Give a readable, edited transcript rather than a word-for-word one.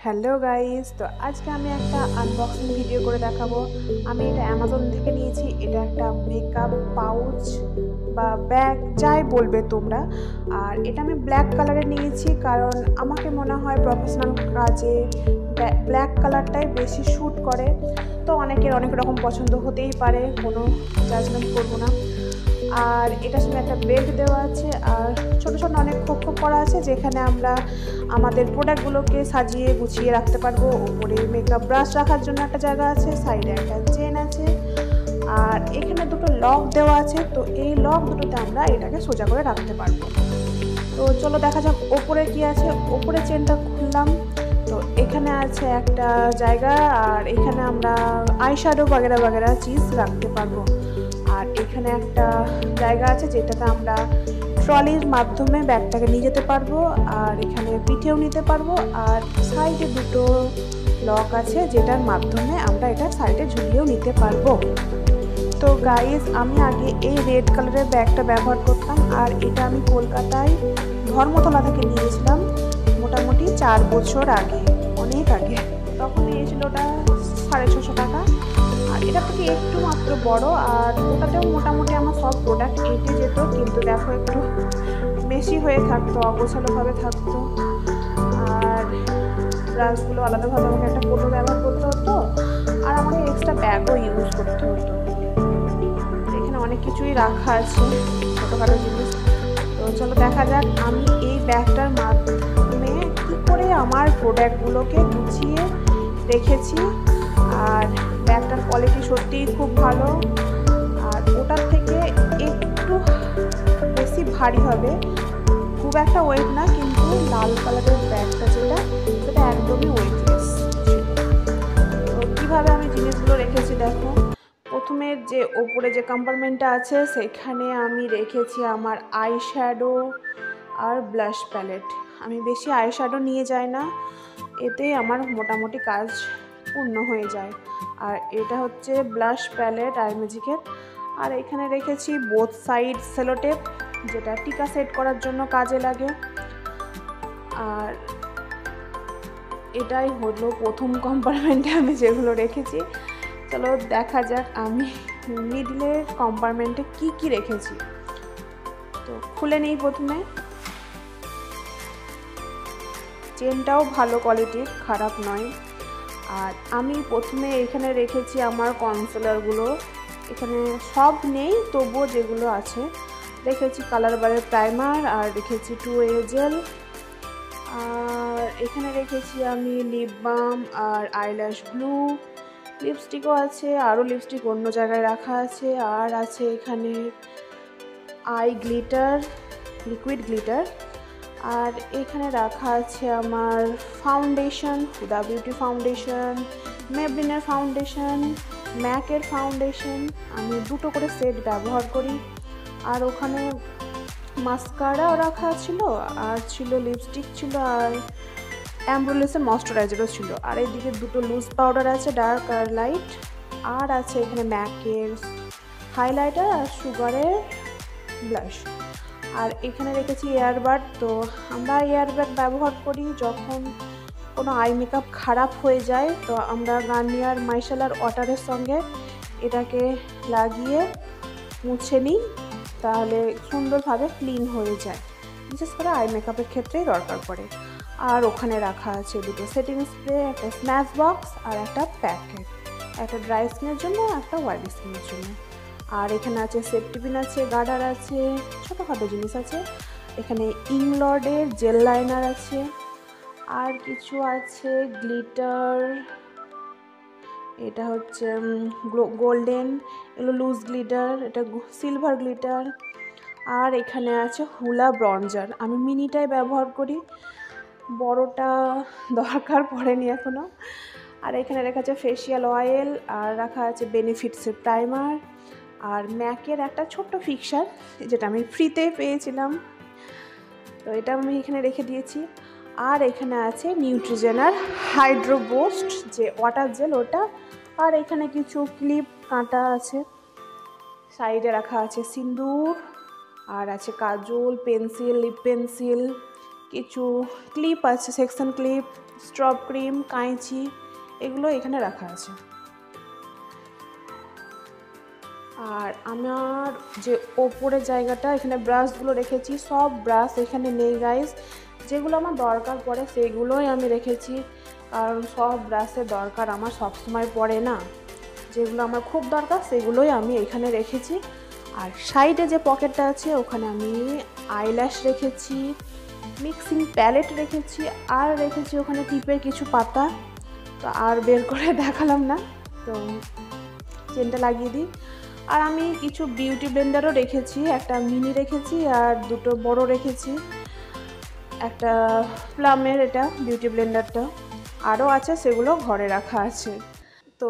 Hello guys, তো আজকে আমি একটা আনবক্সিং ভিডিও করে দেখাবো। আমি এটা অ্যামাজন থেকে নিয়েছি। এটা একটা মেকআপ পাউচ বা ব্যাগ যাই বলবে তোমরা। আর এটা আমি ব্ল্যাক কালারে নিয়েছি, কারণ আমাকে মনে হয় প্রফেশনাল কাজে ব্ল্যাক কালারটাই বেশি শ্যুট করে। তো অনেকের অনেক রকম পছন্দ হতেই পারে, কোনো জাজমেন্ট করবো না। আর এটার সঙ্গে একটা বেল্ট দেওয়া আছে, আর ছোটো ছোটো অনেক খোপ করা আছে, যেখানে আমরা আমাদের প্রোডাক্টগুলোকে সাজিয়ে গুছিয়ে রাখতে পারবো। ওপরে মেকআপ ব্রাশ রাখার জন্য একটা জায়গা আছে, সাইডে একটা চেন আছে, আর এখানে দুটো লক দেওয়া আছে। তো এই লক দুটোতে আমরা এটাকে সোজা করে রাখতে পারবো। তো চলো দেখা যাক ওপরে কি আছে। ওপরে চেনটা খুললাম, তো এখানে আছে একটা জায়গা, আর এখানে আমরা আইশ্যাডো বাগেরা বাগেরা চিজ রাখতে পারবো। আর এখানে একটা জায়গা আছে যেটাতে আমরা ট্রলির মাধ্যমে ব্যাগটাকে নিয়ে যেতে পারবো, আর এখানে পিঠেও নিতে পারবো। আর সাইডে দুটো লক আছে, যেটার মাধ্যমে আমরা এটা সাইডে ঝুলিয়েও নিতে পারবো। তো গাইস, আমি আগে এই রেড কালারের ব্যাগটা ব্যবহার করতাম, আর এটা আমি কলকাতায় ধর্মতলা থেকে নিয়েছিলাম মোটামুটি 4 বছর আগে, অনেক আগে। তখন নিয়েছিল ওটা 650 টাকা। আর এটা থেকে একটু মাত্র বড়, আর ওটাতেও মোটামুটি আমার সব প্রোডাক্ট এঁটে যেত, কিন্তু দেখো একটু বেশি হয়ে থাকতো, অগোছালোভাবে থাকতো। আর ব্রাশগুলো আলাদাভাবে আমাকে একটা কোটো ব্যবহার করতে হতো, আর আমাকে এক্সট্রা ব্যাগও ইউজ করতে হতো। এখানে অনেক কিছুই রাখা আছে, ছোটোখাটো জিনিস। তো চলো দেখা যাক আমি এই ব্যাগটার মাধ্যমে কী করে আমার প্রোডাক্টগুলোকে গুছিয়ে রেখেছি। আর ব্যাগটার কোয়ালিটি সত্যিই খুব ভালো, আর ওটার থেকে একটু বেশি ভারী হবে, খুব একটা ওয়েট না, কিন্তু লাল কালারের ব্যাগটা সেটা একদমই ওয়েটলেস ছিল। তো কীভাবে আমি জিনিসগুলো রেখেছি দেখো। প্রথমে যে ওপরে যে কম্পার্টমেন্টটা আছে, সেখানে আমি রেখেছি আমার আইশ্যাডো আর ব্লাশ প্যালেট। আমি বেশি আইশ্যাডো নিয়ে যাই না, এতে আমার মোটামুটি কাজ পূর্ণ হয়ে যায়। আর এটা হচ্ছে ব্লাশ প্যালেট আই ম্যাজিকের। আর এখানে রেখেছি বোথ সাইড সেলোটেপ, যেটা টিকা সেট করার জন্য কাজে লাগে। আর এটাই হলো প্রথম কম্পার্টমেন্টে আমি যেগুলো রেখেছি। চলো দেখা যাক আমি মিডলের কম্পার্টমেন্টে কি কি রেখেছি। তো খুলে নিই প্রথমে। চেনটাও ভালো কোয়ালিটির, খারাপ নয়। আর আমি প্রথমে এখানে রেখেছি আমার কনসিলারগুলো। এখানে সব নেই, তবুও যেগুলো আছে রেখেছি কালার বারের প্রাইমার, আর রেখেছি 2A জেল। আর এখানে রেখেছি আমি লিপ বাম আর আইল্যাশ গ্লু। লিপস্টিকও আছে, আরও লিপস্টিক অন্য জায়গায় রাখা আছে। আর আছে এখানে আই গ্লিটার, লিকুইড গ্লিটার। আর এখানে রাখা আছে আমার ফাউন্ডেশন, হুদা বিউটি ফাউন্ডেশন, মেবলিনের ফাউন্ডেশন, ম্যাকের ফাউন্ডেশন। আমি দুটো করে সেট ব্যবহার করি। আর ওখানে মাস্কারাও রাখা ছিল, আর ছিল লিপস্টিক ছিল, আর অ্যাম্বুলেন্সের ময়শ্চারাইজারও ছিল। আর এইদিকে দুটো লুজ পাউডার আছে, ডার্ক আর লাইট। আর আছে এখানে ম্যাকের হাইলাইটার আর সুগারের ব্লাশ। আর এখানে রেখেছি এয়ারবাড। তো আমরা এয়ারবাড ব্যবহার করি যখন কোনো আই মেকআপ খারাপ হয়ে যায়, তো আমরা গার্নিয়ার মাইসেলার ওয়াটারের সঙ্গে এটাকে লাগিয়ে মুছে নিই, তাহলে সুন্দরভাবে ক্লিন হয়ে যায়। বিশেষ করে আই মেকআপের ক্ষেত্রেই দরকার পড়ে। আর ওখানে রাখা আছে দুটো সেটিং স্প্রে, একটা স্ম্যাশ বক্স আর একটা প্যাকেট, একটা ড্রাই স্কিনের জন্য, একটা অয়েলি স্কিনের জন্য। আর এখানে আছে সেফটি পিন আছে, গার্ডার আছে, ছোটোখাটো জিনিস আছে। এখানে ইংলডের জেল লাইনার আছে, আর কিছু আছে গ্লিটার। এটা হচ্ছে গোল্ডেন, এগুলো লুজ গ্লিটার, এটা সিলভার গ্লিটার। আর এখানে আছে হুলা ব্রঞ্জার, আমি মিনিটাই ব্যবহার করি, বড়টা দরকার পড়েনি এখনও। আর এখানে রাখা আছে ফেসিয়াল অয়েল, আর রাখা আছে বেনিফিটসের প্রাইমার, আর ম্যাকের একটা ছোট্ট ফিক্সার, যেটা আমি ফ্রিতে পেয়েছিলাম, তো এটা আমি এখানে রেখে দিয়েছি। আর এখানে আছে নিউট্রিজেনার হাইড্রো বুস্ট যে ওয়াটার জেল, ওটা। আর এখানে কিছু ক্লিপ কাঁটা আছে, সাইডে রাখা আছে সিন্দুর, আর আছে কাজল, পেন্সিল, লিপ পেন্সিল, কিছু ক্লিপ আছে, সেকশন ক্লিপ, স্ট্রব ক্রিম, কাঁচি এগুলো এখানে রাখা আছে। আর আমার যে ওপরের জায়গাটা এখানে ব্রাশগুলো রেখেছি, সব ব্রাশ এখানে নেই গাইস। যেগুলো আমার দরকার পড়ে সেইগুলোই আমি রেখেছি, কারণ সব ব্রাশের দরকার আমার সবসময় পড়ে না। যেগুলো আমার খুব দরকার সেগুলোই আমি এখানে রেখেছি। আর সাইডে যে পকেটটা আছে ওখানে আমি আইল্যাশ রেখেছি, মিক্সিং প্যালেট রেখেছি, আর রেখেছি ওখানে টিপের কিছু পাতা। তো আর বের করে দেখালাম না, তো চেনটা লাগিয়ে দিই। আর আমি কিছু বিউটি ব্লেন্ডারও রেখেছি, একটা মিনি রেখেছি আর দুটো বড় রেখেছি, একটা প্লামের এটা বিউটি ব্লেন্ডারটা, আরও আছে সেগুলো ঘরে রাখা আছে। তো